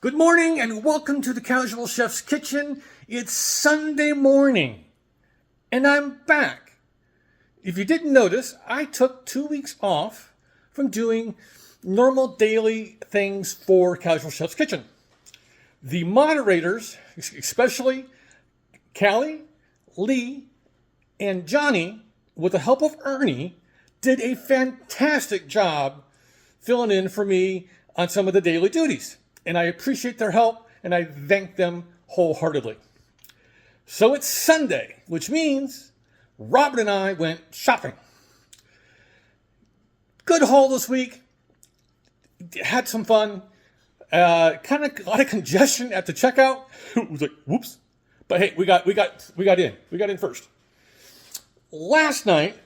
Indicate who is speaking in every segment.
Speaker 1: Good morning and welcome to the Casual Chef's Kitchen. It's Sunday morning and I'm back. If you didn't notice, I took 2 weeks off from doing normal daily things for Casual Chef's Kitchen. The moderators, especially Callie, Lee, and Johnny, with the help of Ernie, did a fantastic job filling in for me on some of the daily duties. And I appreciate their help, and I thank them wholeheartedly. So it's Sunday, which means Robin and I went shopping. Good haul this week. Had some fun. Kind of a lot of congestion at the checkout. It was like, whoops. But hey, we got in. We got in first. Last night,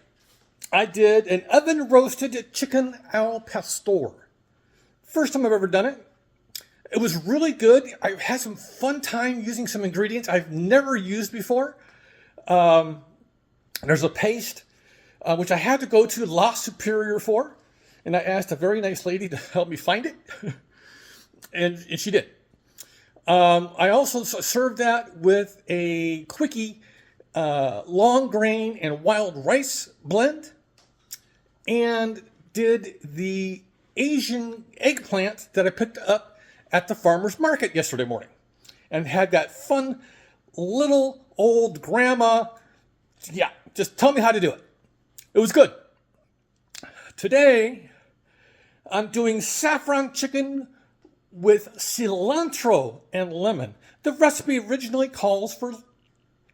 Speaker 1: I did an oven roasted chicken al pastor. First time I've ever done it. It was really good. I had some fun time using some ingredients I've never used before. There's a paste, which I had to go to La Superior for. And I asked a very nice lady to help me find it. and she did. I also served that with a quickie long grain and wild rice blend. And did the Asian eggplant that I picked up at the farmer's market yesterday morning, and had that fun little old grandma, just tell me how to do it. It was good. Today, I'm doing saffron chicken with cilantro and lemon. The recipe originally calls for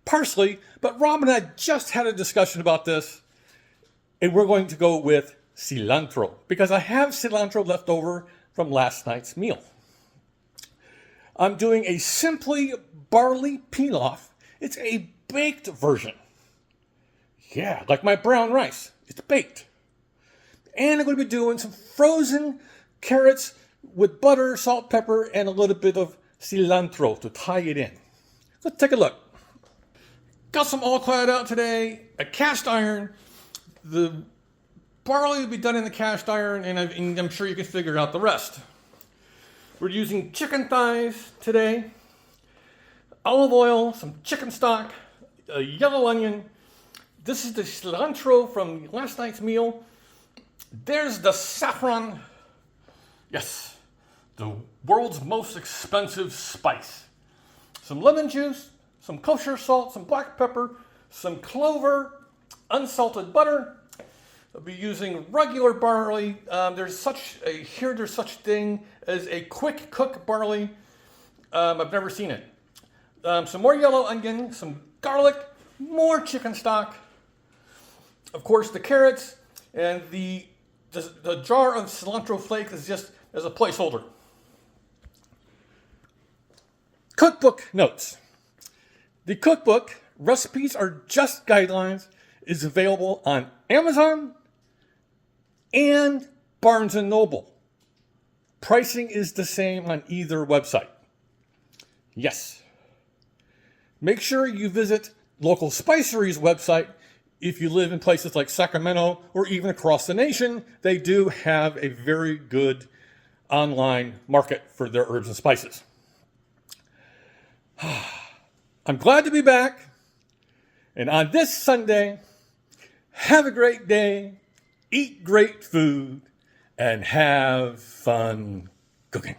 Speaker 1: parsley, but Rob and I just had a discussion about this, and we're going to go with cilantro because I have cilantro left over from last night's meal. I'm doing a simply barley pilaf. It's a baked version. Yeah, like my brown rice. It's baked. And I'm going to be doing some frozen carrots with butter, salt, pepper, and a little bit of cilantro to tie it in. Let's take a look. Got some all clad out today, a cast iron. The barley will be done in the cast iron, and I'm sure you can figure out the rest. We're using chicken thighs today, olive oil, some chicken stock, a yellow onion. This is the cilantro from last night's meal. There's the saffron. Yes, the world's most expensive spice. Some lemon juice, some kosher salt, some black pepper, some clover, unsalted butter. I'll be using regular barley. There's such thing as a quick cook barley. I've never seen it. Some more yellow onion, some garlic, more chicken stock. Of course, the carrots and the jar of cilantro flakes is just as a placeholder. Cookbook notes. The cookbook, Recipes Are Just Guidelines, is available on Amazon and Barnes & Noble. Pricing is the same on either website. Yes. Make sure you visit local spiceries website if you live in places like Sacramento or even across the nation. They do have a very good online market for their herbs and spices. I'm glad to be back. And on this Sunday, have a great day, eat great food, and have fun cooking.